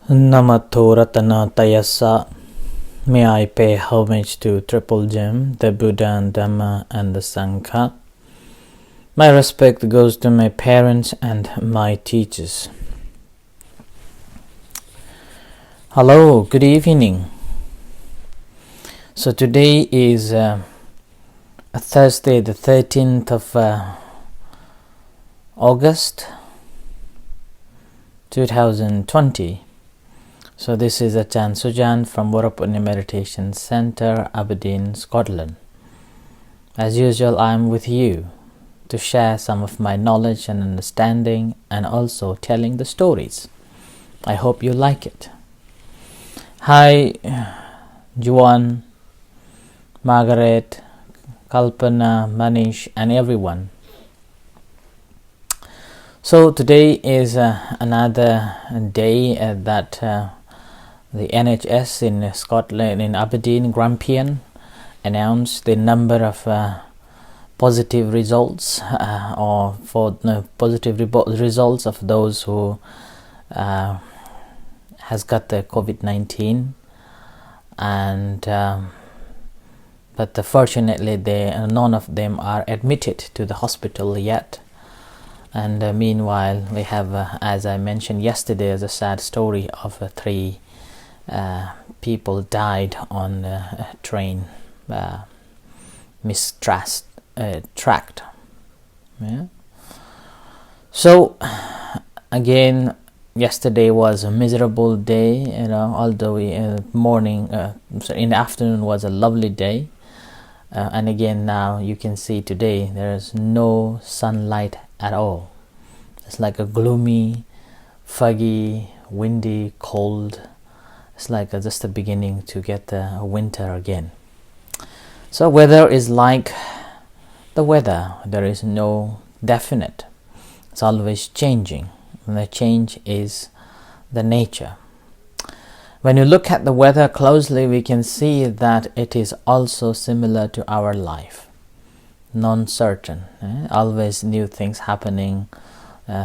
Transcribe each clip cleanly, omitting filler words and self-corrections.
Namato Ratana Tayasa. May I pay homage to Triple Gem, the Buddha and Dhamma and the Sangha. My respect goes to my parents and my teachers. Hello, good evening. So today is a Thursday, the 13th of August 2020. So this is Achan Sujan from Varapunya Meditation Center, Aberdeen, Scotland. As usual, I am with you to share some of my knowledge and understanding and also telling the stories. I hope you like it. Hi, Juan, Margaret, Kalpana, Manish and everyone. So today is another day that the NHS in Scotland, in Aberdeen, Grampian, announced the number of positive results results of those who has got the COVID-19, and but fortunately none of them are admitted to the hospital yet. And meanwhile, we have, as I mentioned yesterday, as a sad story of three people died on the train tracked. Yeah. So again, yesterday was a miserable day. Although in the afternoon was a lovely day, and again now you can see today there is no sunlight at all. It's like a gloomy, foggy, windy, cold. It's like just the beginning to get the winter again. So weather is like the weather. There is no definite. It's always changing. And the change is the nature. When you look at the weather closely, we can see that it is also similar to our life. Non-certain. Always new things happening.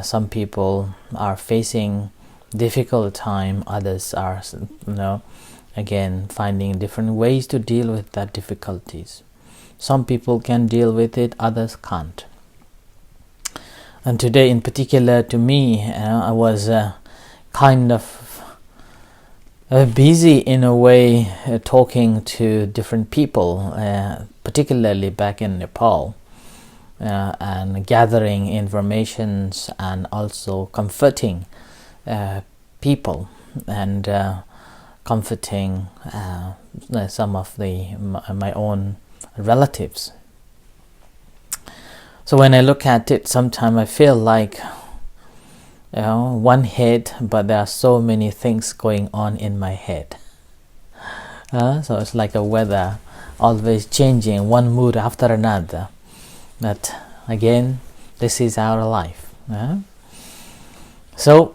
Some people are facing difficult time, others are again finding different ways to deal with that difficulties. Some people can deal with it, others can't. And today in particular, to me, I was kind of busy in a way, talking to different people, particularly back in Nepal, and gathering informations and also comforting people and comforting some of my own relatives. So when I look at it, sometimes I feel like one head, but there are so many things going on in my head. So it's like a weather always changing, one mood after another. But again, this is our life. So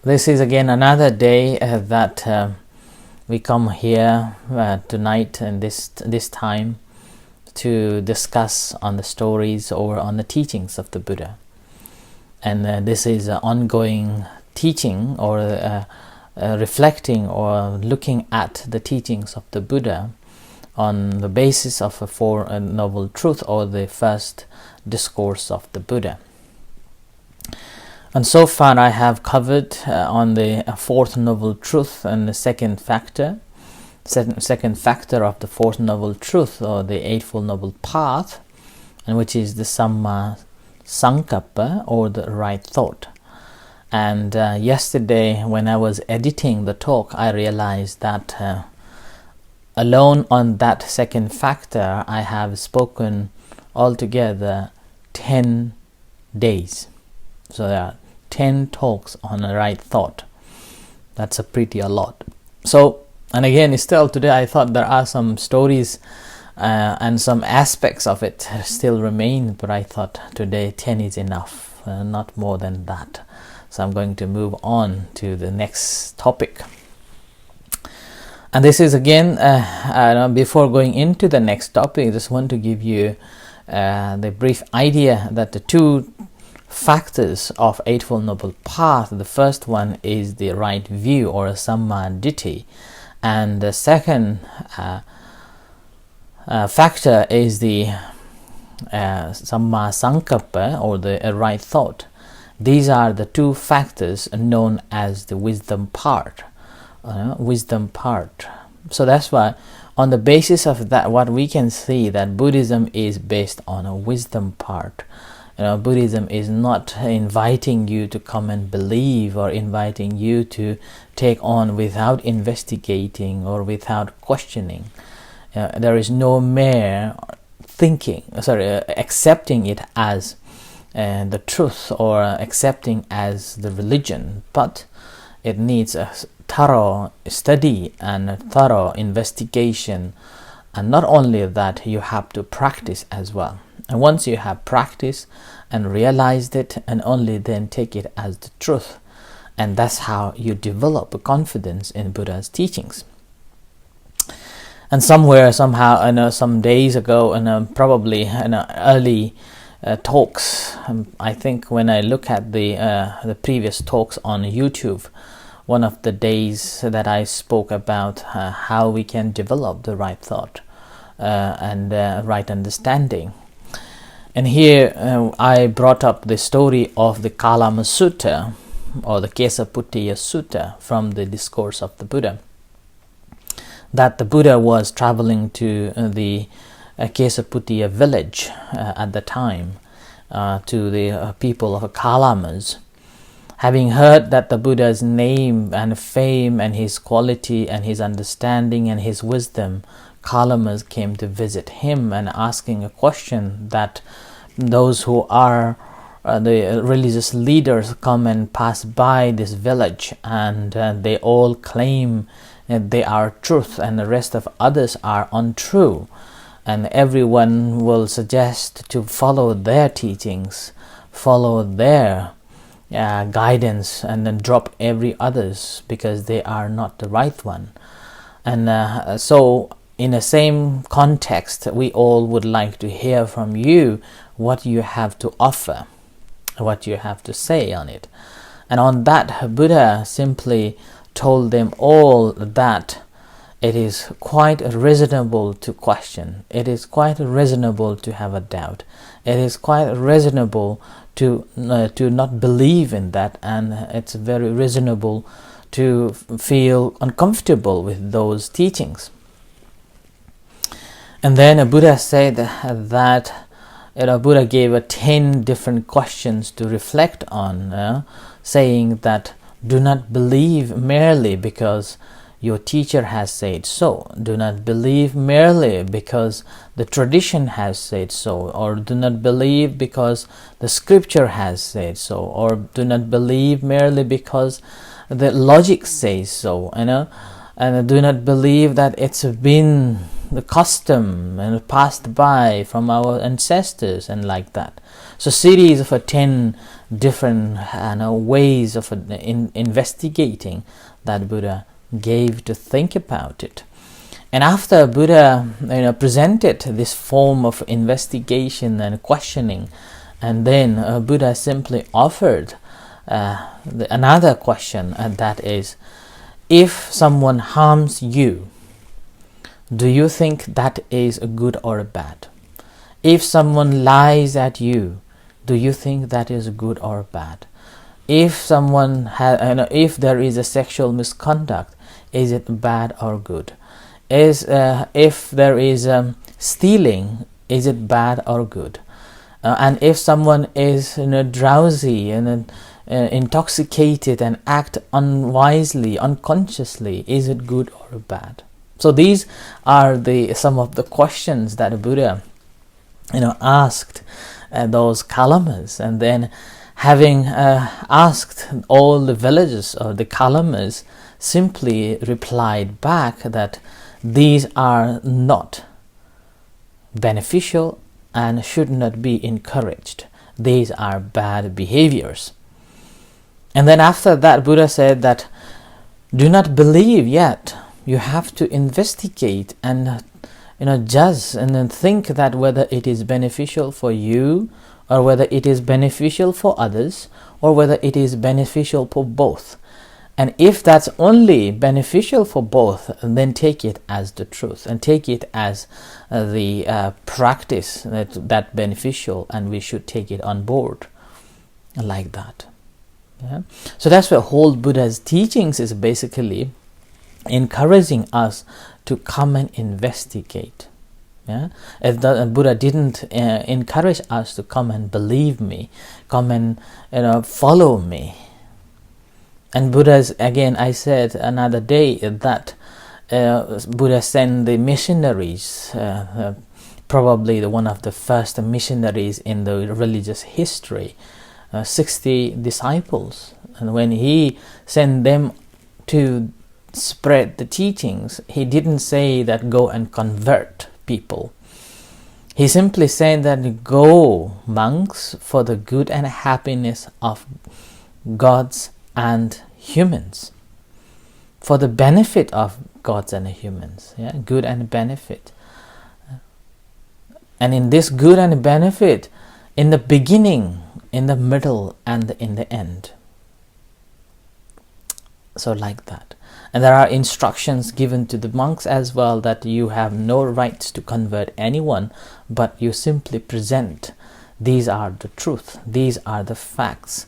this is again another day that we come here tonight and this time to discuss on the stories or on the teachings of the Buddha. And this is an ongoing teaching or reflecting or looking at the teachings of the Buddha on the basis of a Four Noble Truths, or the first discourse of the Buddha. And so far I have covered on the Fourth Noble Truth and the second factor of the Fourth Noble Truth, or the Eightfold Noble Path, and which is the Samma Sankappa, or the right thought. And yesterday when I was editing the talk, I realized that alone on that second factor I have spoken altogether 10 days. So there are 10 talks on the right thought. That's a lot. So, and again, still today I thought there are some stories and some aspects of it still remain, but I thought today 10 is enough, not more than that. So I'm going to move on to the next topic. And this is again, before going into the next topic, I just want to give you the brief idea that the two factors of Eightfold Noble Path. The first one is the right view, or Samma Ditti, and the second factor is the Samma Sankappa, or the right thought. These are the two factors known as the wisdom part. So that's why, on the basis of that, what we can see that Buddhism is based on a wisdom part. Buddhism is not inviting you to come and believe, or inviting you to take on without investigating or without questioning. There is no mere accepting it as the truth, or accepting as the religion, but it needs a thorough study and a thorough investigation. And not only that, you have to practice as well. And once you have practiced and realized it, and only then take it as the truth. And that's how you develop a confidence in Buddha's teachings. And somehow, some days ago, and probably in early talks, I think when I look at the previous talks on YouTube, one of the days that I spoke about how we can develop the right thought and right understanding. And here I brought up the story of the Kalama Sutta, or the Kesaputiya Sutta, from the discourse of the Buddha. That the Buddha was traveling to the Kesaputiya village at the time, to the people of Kalamas. Having heard that the Buddha's name and fame and his quality and his understanding and his wisdom, Kalamas came to visit him and asking a question that those who are the religious leaders come and pass by this village, and they all claim that they are truth and the rest of others are untrue, and everyone will suggest to follow their teachings, follow their guidance, and then drop every others because they are not the right one. And so in the same context, we all would like to hear from you what you have to offer, what you have to say on it. And on that, Buddha simply told them all that it is quite reasonable to question. It is quite reasonable to have a doubt. It is quite reasonable to not believe in that, and it's very reasonable to feel uncomfortable with those teachings. And then Buddha said that Buddha gave 10 different questions to reflect on, saying that do not believe merely because your teacher has said so. Do not believe merely because the tradition has said so, or do not believe because the scripture has said so, or do not believe merely because the logic says so, and do not believe that it's been the custom and passed by from our ancestors and like that. So series of 10 different ways of investigating that Buddha gave to think about it. And after Buddha presented this form of investigation and questioning, and then Buddha simply offered another question, and that is, if someone harms you, do you think that is a good or a bad? If someone lies at you, do you think that is good or bad? If someone if there is a sexual misconduct, is it bad or good? If there is stealing, is it bad or good? And if someone is drowsy and intoxicated and act unwisely, unconsciously, is it good or bad? So these are some of the questions that Buddha asked those Kalamas, and then having asked all the villagers or the Kalamas, simply replied back that these are not beneficial and should not be encouraged. These are bad behaviors. And then after that, Buddha said that do not believe yet. You have to investigate and judge and then think that whether it is beneficial for you or whether it is beneficial for others, or whether it is beneficial for both. And if that's only beneficial for both, then take it as the truth and take it as the practice that beneficial, and we should take it on board like that. Yeah? So that's where whole Buddha's teachings is basically encouraging us to come and investigate. Yeah? Buddha didn't encourage us to come and believe me, come and follow me. And Buddha's, again, I said another day that Buddha sent the missionaries, probably one of the first missionaries in the religious history, 60 disciples. And when he sent them to spread the teachings, he didn't say that go and convert people. He simply said that go, monks, for the good and happiness of gods and humans, for the benefit of gods and humans. Yeah, good and benefit. And in this good and benefit, in the beginning, in the middle, and in the end. So like that. And there are instructions given to the monks as well, that you have no rights to convert anyone, but you simply present, these are the truth, these are the facts,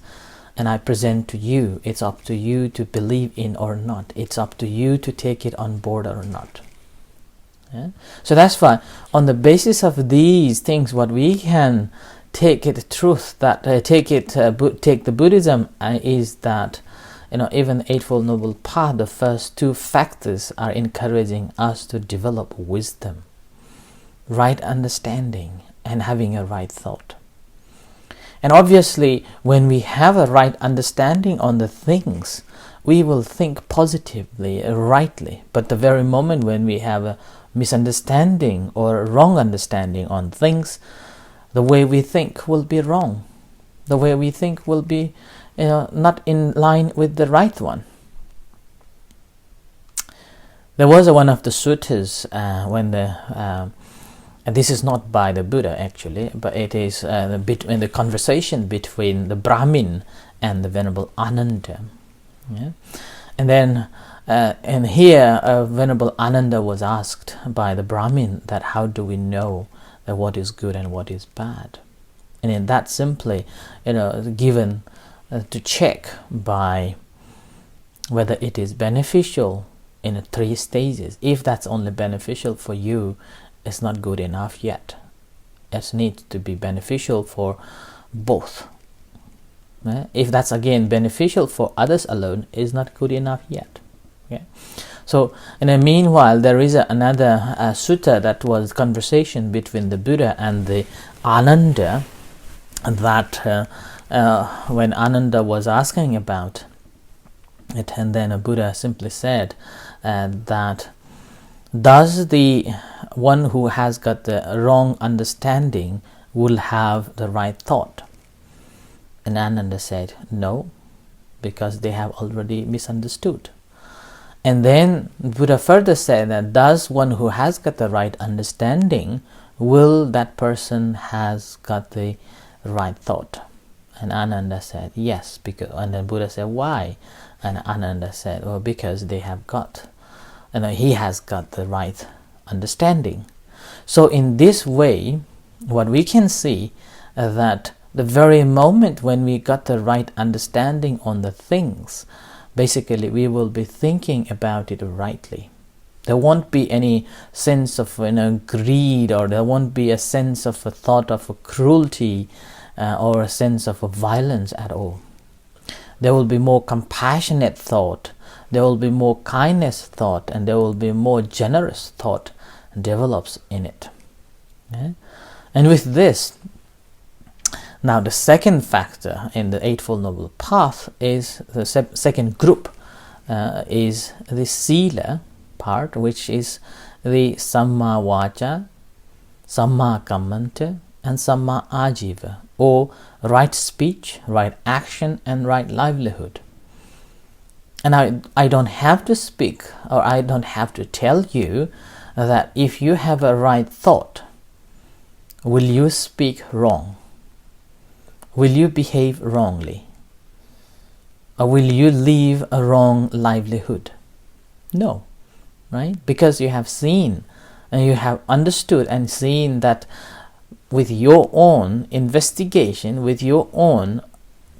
and I present to you. It's up to you to believe in or not. It's up to you to take it on board or not. Yeah? So that's why, on the basis of these things, what we can take it truth, that take the Buddhism is that even the Eightfold Noble Path, the first two factors are encouraging us to develop wisdom, right understanding, and having a right thought. And obviously, when we have a right understanding on the things, we will think positively, rightly. But the very moment when we have a misunderstanding or a wrong understanding on things, the way we think will be wrong. The way we think will be not in line with the right one. There was one of the suttas when and this is not by the Buddha actually, but it is in the conversation between the Brahmin and the Venerable Ananda. Yeah? And then and here Venerable Ananda was asked by the Brahmin that how do we know that what is good and what is bad? And in that simply given to check by whether it is beneficial in 3 stages. If that's only beneficial for you, it's not good enough yet. It needs to be beneficial for both. If that's again beneficial for others alone, is not good enough yet. Okay? So in the meanwhile, there is another sutta that was conversation between the Buddha and the Ananda, that when Ananda was asking about it, and then a Buddha simply said that does the one who has got the wrong understanding will have the right thought? And Ananda said no, because they have already misunderstood. And then Buddha further said that does one who has got the right understanding, will that person has got the right thought? And Ananda said yes, because, and then Buddha said why? And Ananda said, well, because they have got, he has got the right understanding. So in this way, what we can see that the very moment when we got the right understanding on the things, basically we will be thinking about it rightly. There won't be any sense of greed, or there won't be a sense of a thought of a cruelty or a sense of a violence at all. There will be more compassionate thought, there will be more kindness thought, and there will be more generous thought develops in it. Yeah? And with this, now the second factor in the Eightfold Noble Path is the second group, is the Sila part, which is the Samma Vaca, Samma Kammanta, and Samma Ajiva, or right speech, right action, and right livelihood. And I don't have to speak, or I don't have to tell you that if you have a right thought, will you speak wrong? will you behave wrongly? Or will you live a wrong livelihood? No, right? Because you have seen and you have understood and seen that with your own investigation, with your own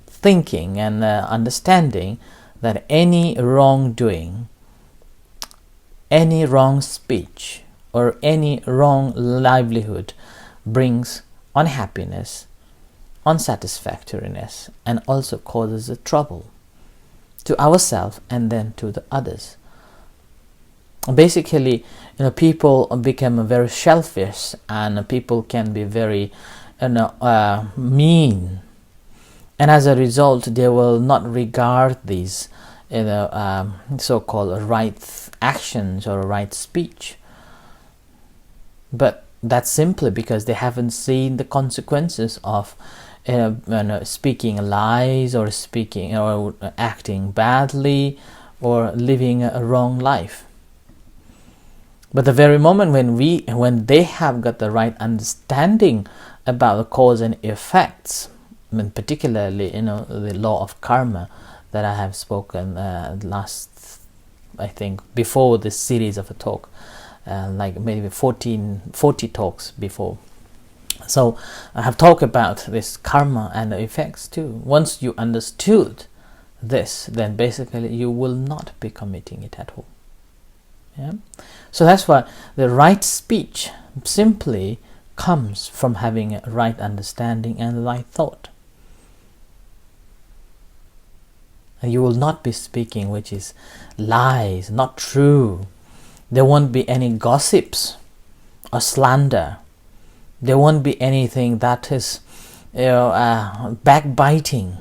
thinking and understanding, that any wrongdoing, any wrong speech, or any wrong livelihood brings unhappiness, unsatisfactoriness, and also causes a trouble to ourselves and then to the others. Basically, people become very selfish, and people can be very mean, and as a result they will not regard these so-called right actions or right speech. But that's simply because they haven't seen the consequences of speaking lies, or speaking or acting badly, or living a wrong life. But the very moment when they have got the right understanding about the cause and effects, I mean, particularly the law of karma that I have spoken last, I think, before this series of a talk, like maybe 40 talks before. So I have talked about this karma and the effects too. Once you understood this, then basically you will not be committing it at all. Yeah? So that's why the right speech simply comes from having a right understanding and right thought. And you will not be speaking which is lies, not true. There won't be any gossips or slander. There won't be anything that is backbiting,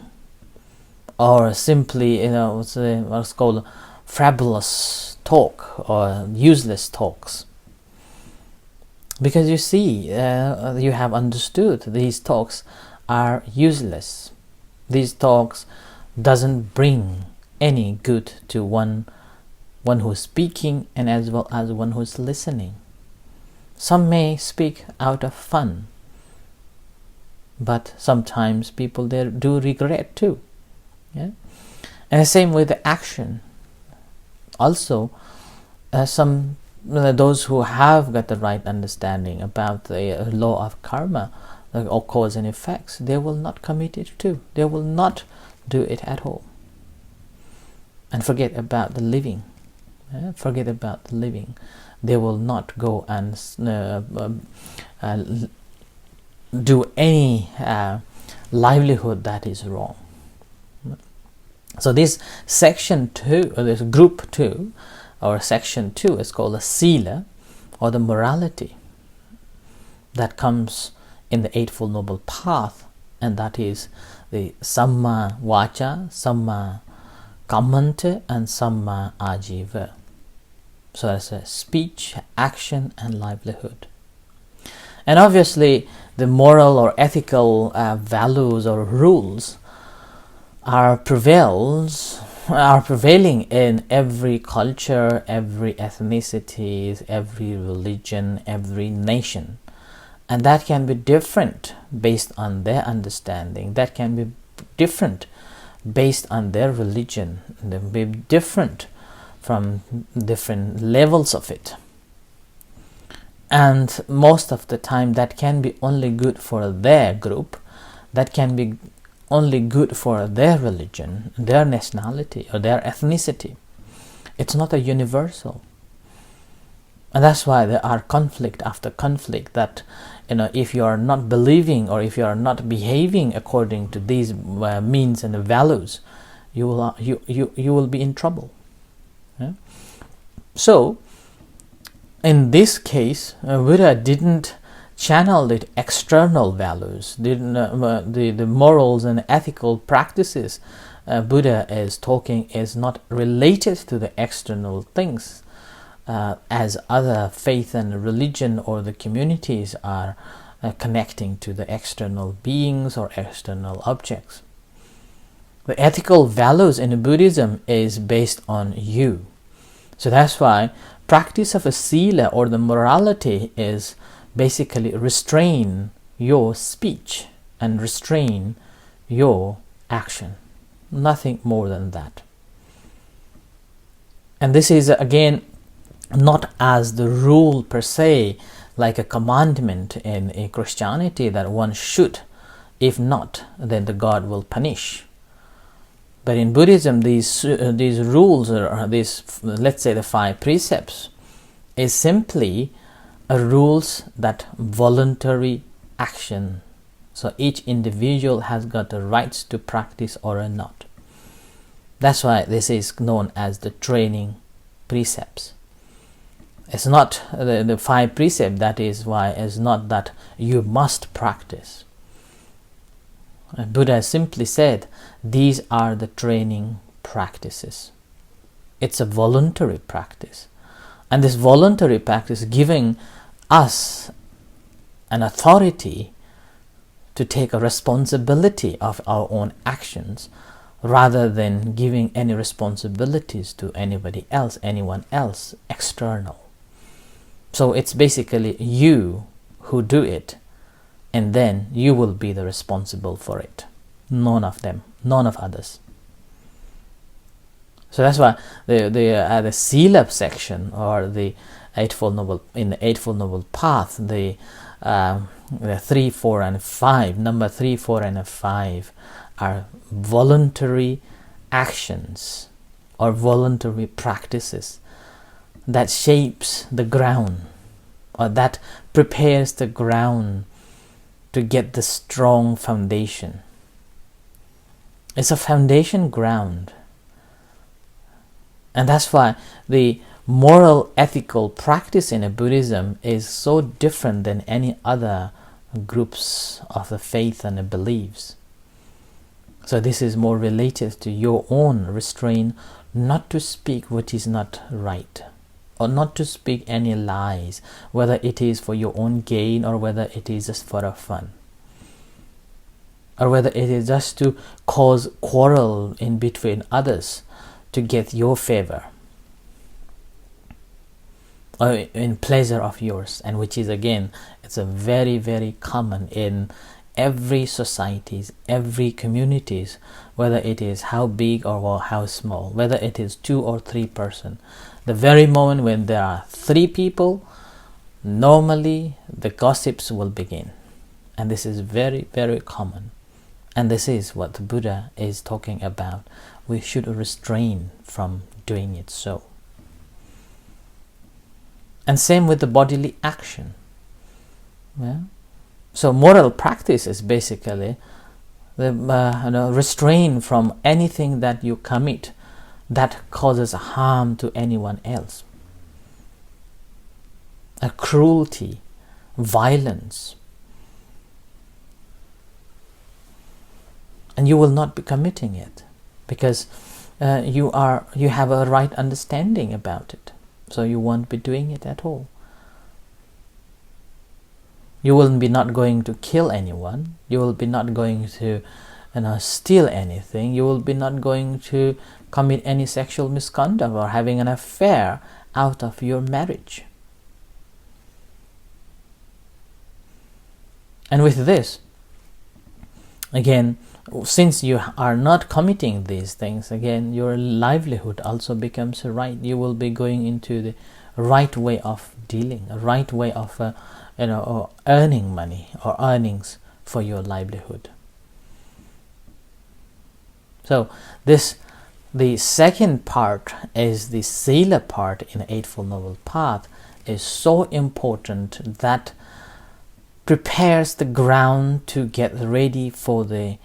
or simply what's called frivolous talk or useless talks. Because you see, you have understood these talks are useless. These talks doesn't bring any good to one who's speaking and as well as one who's listening. Some may speak out of fun, but sometimes people there do regret too. Yeah? And the same with the action. Also, those who have got the right understanding about the law of karma, or cause and effects, they will not commit it too. They will not do it at all. And forget about the living. Forget about the living. They will not go and do any livelihood that is wrong. So this section 2, or this group 2, or section 2 is called a Sila, or the morality that comes in the Eightfold Noble Path, and that is the Samma Vacha, Samma Kammanta, and Samma Ajiva. So that's a speech, action, and livelihood. And obviously the moral or ethical values or rules are prevailing in every culture, every ethnicity, every religion, every nation. And that can be different based on their understanding. That can be different based on their religion. They will be different from different levels of it. And most of the time that can be only good for their group. That can be only good for their religion, their nationality, or their ethnicity. It's not a universal. And that's why there are conflict after conflict, that if you are not believing, or if you are not behaving according to these means and values, you will be in trouble. Yeah? So in this case, Buddha didn't channel the external values, the morals and ethical practices Buddha is talking is not related to the external things, as other faith and religion or the communities are connecting to the external beings or external objects. The ethical values in Buddhism is based on you. So that's why practice of a Sila, or the morality, is basically restrain your speech and restrain your action. Nothing more than that. And this is again not as the rule per se, like a commandment in a Christianity that one should. If not, then the God will punish. But in Buddhism, these rules, or these, let's say the 5 precepts, is simply a rules that voluntary action. So each individual has got the rights to practice or not. That's why this is known as the training precepts. It's not the 5 precepts, that is why it's not that you must practice. Buddha simply said, these are the training practices. It's a voluntary practice. And this voluntary practice giving us an authority to take a responsibility of our own actions, rather than giving any responsibilities to anybody else, anyone else, external. So it's basically you who do it, and then you will be the responsible for it. None of them, none of others. So that's why the Sila section, or the Eightfold Noble, in the Eightfold Noble Path, the 3, 4, and 5, number 3, 4, and 5 are voluntary actions or voluntary practices that shapes the ground, or that prepares the ground to get the strong foundation. It's a foundation ground. And that's why the moral ethical practice in a Buddhism is so different than any other groups of the faith and the beliefs. So this is more related to your own restraint, not to speak what is not right, or not to speak any lies, whether it is for your own gain or whether it is just for a fun, or whether it is just to cause quarrel in between others to get your favor or in pleasure of yours, and which is again, it's a very, very common in every societies, every communities, whether it is how big or how small, whether it is 2 or 3 person. The very moment when there are 3 people, normally the gossips will begin. And this is very, very common. And this is what the Buddha is talking about. We should restrain from doing it so. And same with the bodily action. Yeah? So moral practice is basically the restrain from anything that you commit that causes harm to anyone else. A cruelty, violence. And you will not be committing it because you have a right understanding about it. So you won't be doing it at all. You will be not going to kill anyone. You will be not going to steal anything. You will be not going to commit any sexual misconduct or having an affair out of your marriage. And with this, again, since you are not committing these things, again, your livelihood also becomes right. You will be going into the right way of dealing, a right way of or earning money or earnings for your livelihood. So the second part is the Sila part in the Eightfold Noble Path is so important that prepares the ground to get ready for the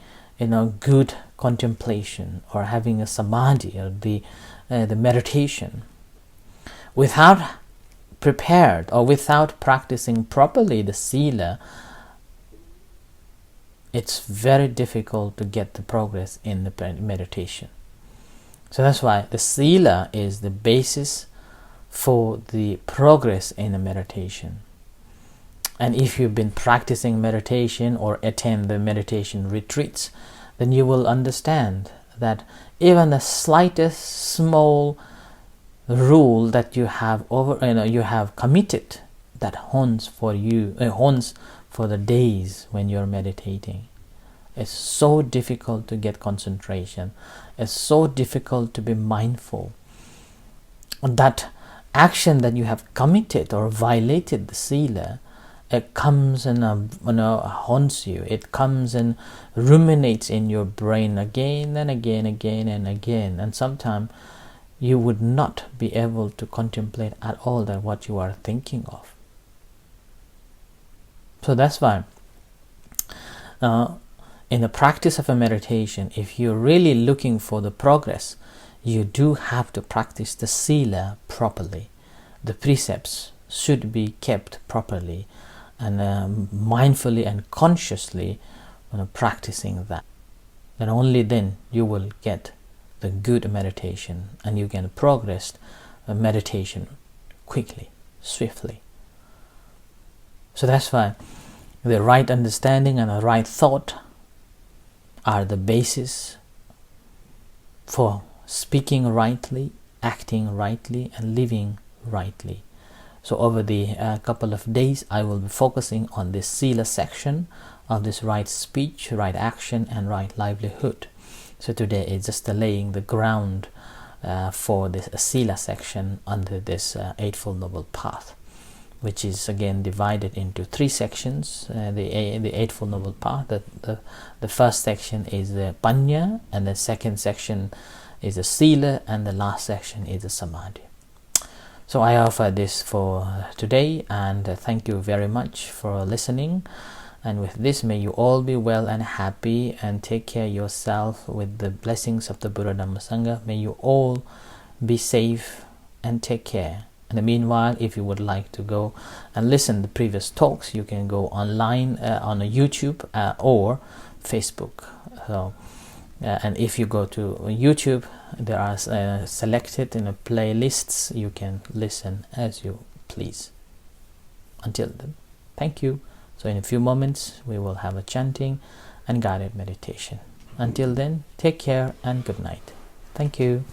good contemplation or having a samadhi or the meditation. Without prepared or without practicing properly the Sila, it's very difficult to get the progress in the meditation. So that's why the Sila is the basis for the progress in the meditation. And if you've been practicing meditation or attend the meditation retreats, then you will understand that even the slightest small rule that you have you have committed that haunts for you, haunts for the days when you're meditating, It's so difficult to get concentration. It's so difficult to be mindful. That action that you have committed or violated the Sila, it comes and haunts you. It comes and ruminates in your brain again and again, and sometimes you would not be able to contemplate at all that what you are thinking of. So that's why in the practice of a meditation, if you're really looking for the progress, you do have to practice the Sila properly. The precepts should be kept properly and mindfully and consciously practicing that. And only then you will get the good meditation, and you can progress meditation quickly, swiftly. So that's why the right understanding and the right thought are the basis for speaking rightly, acting rightly, and living rightly. So over the couple of days, I will be focusing on this Sila section of this right speech, right action, and right livelihood. So today is just laying the ground for this Sila section under this Eightfold Noble Path, which is again divided into 3 sections. The Eightfold Noble Path. The first section is the Panya, and the second section is the Sila, and the last section is the Samadhi. So I offer this for today, and thank you very much for listening. And with this, may you all be well and happy, and take care of yourself with the blessings of the Buddha Dhamma Sangha. May you all be safe and take care. In the meanwhile, if you would like to go and listen to the previous talks, you can go online on YouTube or Facebook. So, and if you go to YouTube, there are selected in playlists. You can listen as you please. Until then, thank you. So in a few moments, we will have a chanting and guided meditation. Until then, take care and good night. Thank you.